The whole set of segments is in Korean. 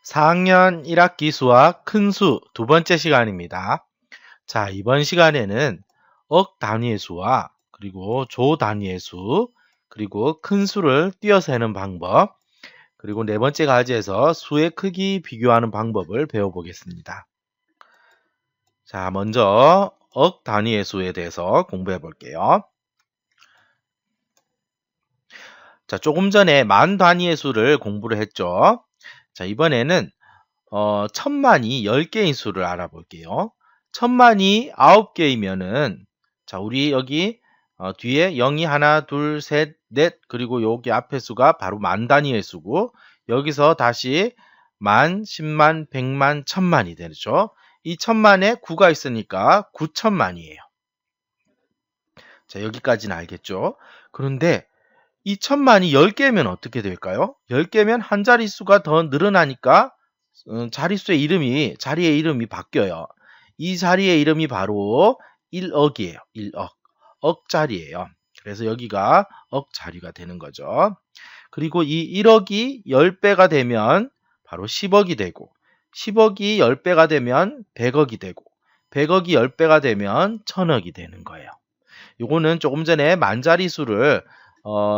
4학년 1학기 수학 큰 수 두 번째 시간입니다. 자, 이번 시간에는 억 단위의 수와 그리고 조 단위의 수, 그리고 큰 수를 띄어 세는 방법, 그리고 네 번째 과제에서 수의 크기 비교하는 방법을 배워보겠습니다. 자, 먼저 억 단위의 수에 대해서 공부해 볼게요. 자, 조금 전에 만 단위의 수를 공부를 했죠. 자, 이번에는 천만이 10개인 수를 알아볼게요. 천만이 9개이면은, 자, 우리 여기 뒤에 0이 하나, 둘, 셋, 넷, 그리고 여기 앞에 수가 바로 만 단위의 수고, 여기서 다시 만, 10만, 100만, 천만이 되죠. 이 천만에 9가 있으니까 9천만이에요. 자, 여기까지는 알겠죠? 그런데 이 천만이 10개면 어떻게 될까요? 10개면 한 자릿수가 더 늘어나니까 자릿수의 이름이, 자리의 이름이 바뀌어요. 이 자리의 이름이 바로 1억이에요. 1억. 억자리예요. 그래서 여기가 억자리가 되는 거죠. 그리고 이 1억이 10배가 되면 바로 10억이 되고, 10억이 10배가 되면 100억이 되고, 100억이 10배가 되면 1000억이 되는 거예요. 요거는 조금 전에 만자리수를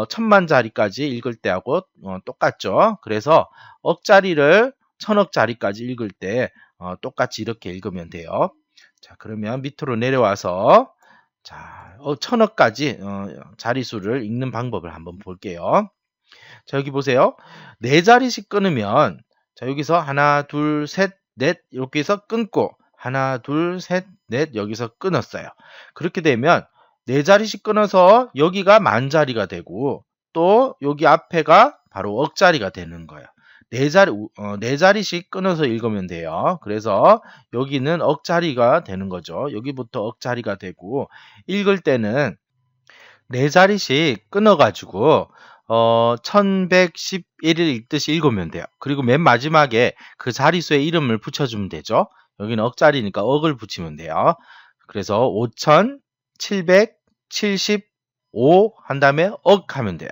천만자리까지 읽을 때하고 똑같죠. 그래서 억자리를 천억자리까지 읽을 때 똑같이 이렇게 읽으면 돼요. 자, 그러면 밑으로 내려와서 자, 천억까지 자리수를 읽는 방법을 한번 볼게요. 자, 여기 보세요. 네 자리씩 끊으면, 자, 여기서 하나, 둘, 셋, 넷 이렇게 해서 끊고, 하나, 둘, 셋, 넷 여기서 끊었어요. 그렇게 되면 네 자리씩 끊어서 여기가 만자리가 되고, 또 여기 앞에가 바로 억자리가 되는 거예요. 네 자리씩 끊어서 읽으면 돼요. 그래서 여기는 억자리가 되는 거죠. 여기부터 억자리가 되고, 읽을 때는 네 자리씩 끊어가지고 1111을 읽듯이 읽으면 돼요. 그리고 맨 마지막에 그 자릿수의 이름을 붙여주면 되죠. 여기는 억자리니까 억을 붙이면 돼요. 그래서 5775 한 다음에 억 하면 돼요.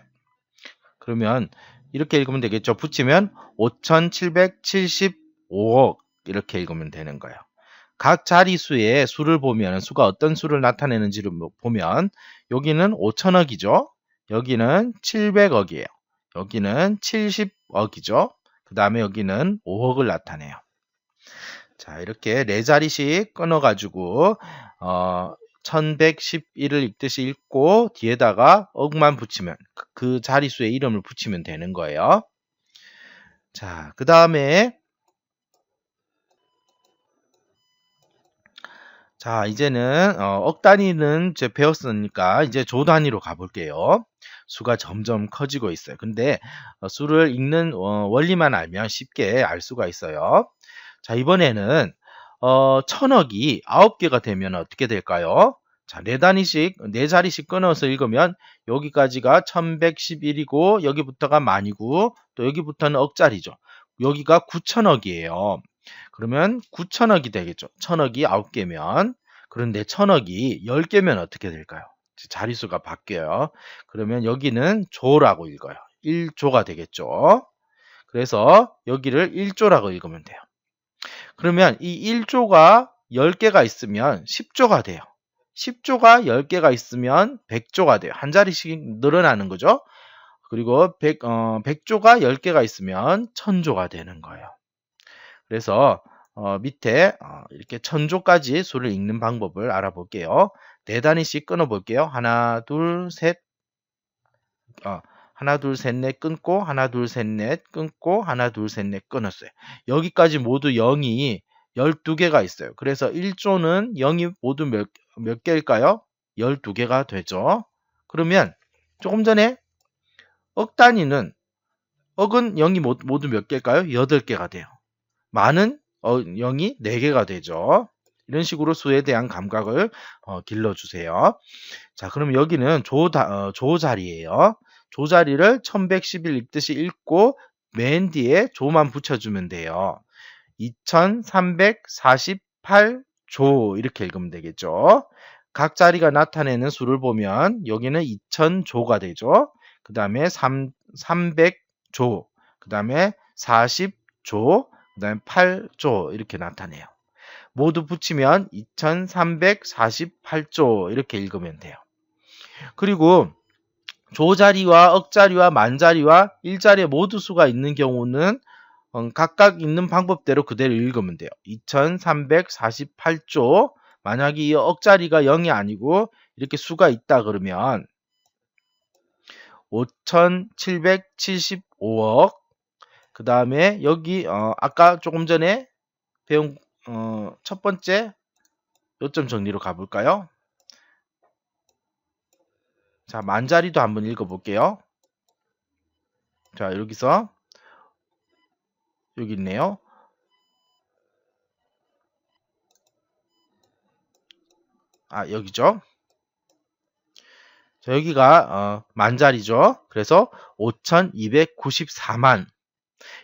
그러면 이렇게 읽으면 되겠죠. 붙이면 5775억 이렇게 읽으면 되는 거예요. 각 자리수의 수를 보면 수가 어떤 수를 나타내는지를 보면 여기는 5천억이죠. 여기는 700억이에요. 여기는 70억이죠. 그 다음에 여기는 5억을 나타내요. 자, 이렇게 네 자리씩 끊어가지고 1111을 읽듯이 읽고 뒤에다가 억만 붙이면 그 자리수의 이름을 붙이면 되는 거예요. 자, 그 다음에 자, 이제는 억 단위는 이제 배웠으니까 이제 조 단위로 가볼게요. 수가 점점 커지고 있어요. 근데 수를 읽는 원리만 알면 쉽게 알 수가 있어요. 자, 이번에는 천억이 9개가 되면 어떻게 될까요? 자, 네 단위씩, 네 자리씩 끊어서 읽으면 여기까지가 1111이고 여기부터가 만이고 또 여기부터는 억자리죠. 여기가 9천억이에요. 그러면 9천억이 되겠죠. 천억이 9개면. 그런데 천억이 10개면 어떻게 될까요? 자릿수가 바뀌어요. 그러면 여기는 조라고 읽어요. 1조가 되겠죠. 그래서 여기를 1조라고 읽으면 돼요. 그러면 이 1조가 10개가 있으면 10조가 돼요. 10조가 10개가 있으면 100조가 돼요. 한 자리씩 늘어나는 거죠. 그리고 100조가 10개가 있으면 1000조가 되는 거예요. 그래서 밑에 이렇게 1000조까지 수를 읽는 방법을 알아볼게요. 네 단위씩 끊어볼게요. 하나, 둘, 셋, 하나, 둘, 셋, 넷 끊고, 하나, 둘, 셋, 넷 끊고, 하나, 둘, 셋, 넷 끊었어요. 여기까지 모두 0이 12개가 있어요. 그래서 1조는 0이 모두 몇 개일까요? 12개가 되죠. 그러면 조금 전에 억 단위는 억은 0이 모두 몇 개일까요? 8개가 돼요. 만은 0이 4개가 되죠. 이런 식으로 수에 대한 감각을 길러주세요. 자, 그럼 여기는 조 자리예요. 조 자리를 1111 읽듯이 읽고 맨 뒤에 조만 붙여주면 돼요. 2348조 이렇게 읽으면 되겠죠. 각 자리가 나타내는 수를 보면 여기는 2000조가 되죠. 그 다음에 300조, 그 다음에 40조, 그 다음에 8조 이렇게 나타내요. 모두 붙이면 2348조 이렇게 읽으면 돼요. 그리고 조자리와 억자리와 만자리와 일자리에 모두 수가 있는 경우는 각각 있는 방법대로 그대로 읽으면 돼요. 2348조 만약에 이 억자리가 0이 아니고 이렇게 수가 있다 그러면 5775억 그 다음에 여기 아까 조금 전에 배운 첫 번째 요점 정리로 가볼까요? 자, 만자리도 한번 읽어볼게요. 자, 여기서 여기 있네요. 여기죠. 자, 여기가 만자리죠. 그래서 5294만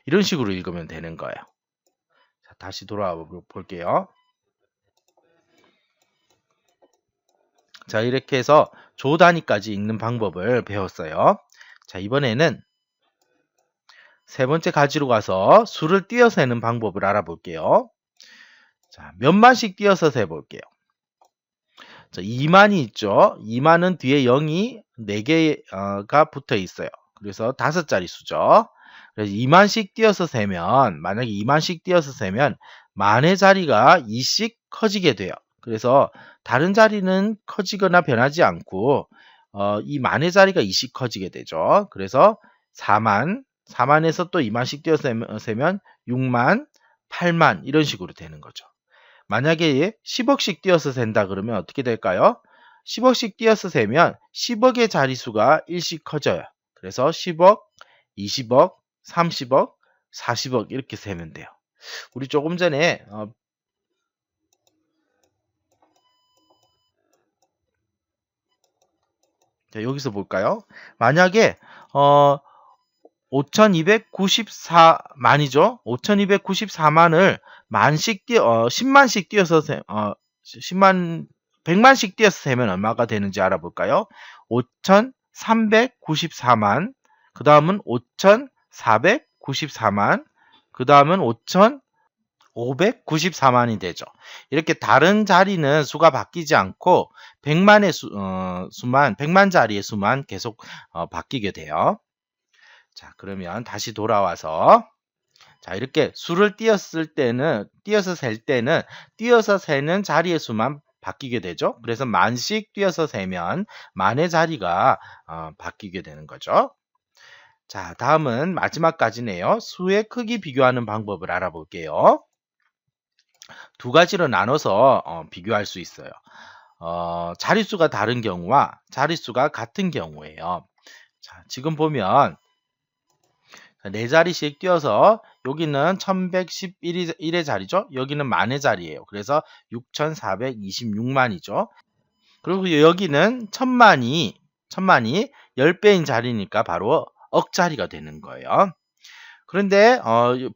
이런 식으로 읽으면 되는 거예요. 자, 다시 돌아와 볼게요. 자, 이렇게 해서 조 단위까지 읽는 방법을 배웠어요. 자, 이번에는 세 번째 가지로 가서 수를 띄어서 세는 방법을 알아볼게요. 자, 몇만씩 띄어서 세볼게요. 자, 2만이 있죠. 2만은 뒤에 0이 4개가 붙어 있어요. 그래서 5자리 수죠. 그래서 2만씩 띄어서 세면, 만약에 2만씩 띄어서 세면 만의 자리가 2씩 커지게 돼요. 그래서 다른 자리는 커지거나 변하지 않고 이 만의 자리가 2씩 커지게 되죠. 그래서 4만에서 또 2만씩 띄어서 세면 6만, 8만 이런 식으로 되는 거죠. 만약에 10억씩 띄어서 센다 그러면 어떻게 될까요? 10억씩 띄어서 세면 10억의 자리수가 1씩 커져요. 그래서 10억, 20억, 30억, 40억 이렇게 세면 돼요. 우리 조금 전에 자, 여기서 볼까요? 만약에 5294만이죠. 5294만을 10만씩 띄어서 100만씩 띄어서 세면 얼마가 되는지 알아볼까요? 5394만, 그 다음은 5494만, 그 다음은 5594만이 되죠. 이렇게 다른 자리는 수가 바뀌지 않고 100만의 수만, 100만 자리의 수만 계속 바뀌게 돼요. 자, 그러면 다시 돌아와서 자, 이렇게 수를 띄어서 셀 때는 띄어서 세는 자리의 수만 바뀌게 되죠. 그래서 만씩 띄어서 세면 만의 자리가 바뀌게 되는 거죠. 자, 다음은 마지막까지네요. 수의 크기 비교하는 방법을 알아볼게요. 두 가지로 나눠서 비교할 수 있어요. 자릿수가 다른 경우와 자릿수가 같은 경우예요. 자, 지금 보면 4자리씩 띄어서 여기는 1111의 자리죠. 여기는 만의 자리예요. 그래서 6426만이죠. 그리고 여기는 천만이 10배인 자리니까 바로 억자리가 되는 거예요. 그런데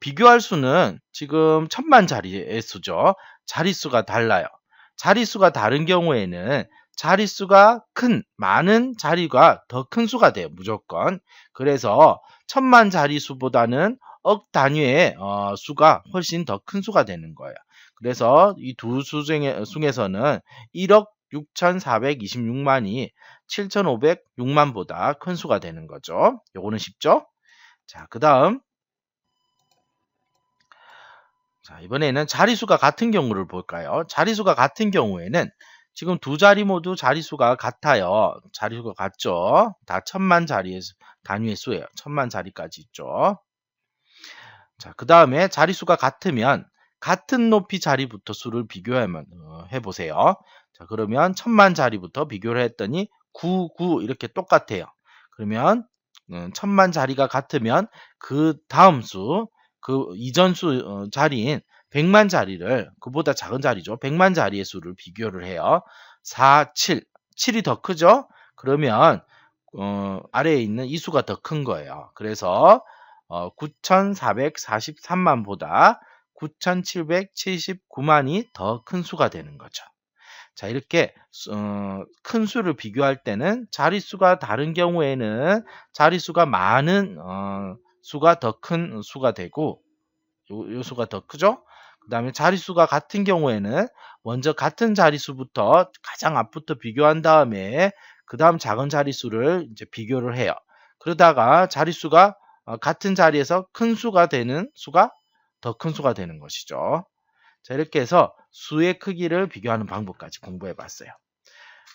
비교할 수는 지금 1000만 자리의 수죠. 자릿수가 달라요. 자릿수가 다른 경우에는 자릿수가 많은 자리가 더 큰 수가 돼요. 무조건. 그래서 1000만 자리수보다는 억 단위의 수가 훨씬 더 큰 수가 되는 거예요. 그래서 이 두 수 중에서는 1억 6426만이 7506만보다 큰 수가 되는 거죠. 요거는 쉽죠? 자, 그 다음 자, 이번에는 자리수가 같은 경우를 볼까요? 자리수가 같은 경우에는 지금 두 자리 모두 자리수가 같아요. 자리수가 같죠? 다 1000만 자리의 단위의 수예요. 1000만 자리까지 있죠. 자, 그 다음에 자리수가 같으면 같은 높이 자리부터 수를 비교하면 해보세요. 자, 그러면 1000만 자리부터 비교를 했더니 99 이렇게 똑같아요. 그러면 1000만 자리가 같으면 그 다음 수, 그 이전 수 자리인 100만 자리를 그보다 작은 자리죠. 100만 자리의 수를 비교를 해요. 4, 7. 7이 더 크죠? 그러면 아래에 있는 이 수가 더 큰 거예요. 그래서 9443만보다 9779만이 더 큰 수가 되는 거죠. 자, 이렇게 큰 수를 비교할 때는 자릿수가 다른 경우에는 자릿수가 많은 수가 더 큰 수가 되고 요소가 더 크죠? 그 다음에 자릿수가 같은 경우에는 먼저 같은 자릿수부터 가장 앞부터 비교한 다음에 그 다음 작은 자릿수를 이제 비교를 해요. 그러다가 자릿수가 같은 자리에서 큰 수가 되는 수가 더 큰 수가 되는 것이죠. 자, 이렇게 해서 수의 크기를 비교하는 방법까지 공부해 봤어요.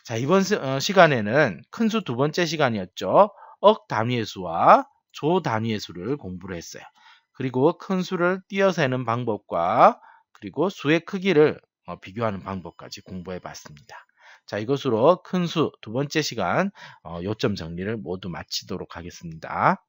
자, 이번 시간에는 큰 수 두 번째 시간이었죠. 억 단위의 수와 조 단위의 수를 공부를 했어요. 그리고 큰 수를 띄어 세는 방법과 그리고 수의 크기를 비교하는 방법까지 공부해 봤습니다. 자, 이것으로 큰 수 두 번째 시간 요점 정리를 모두 마치도록 하겠습니다.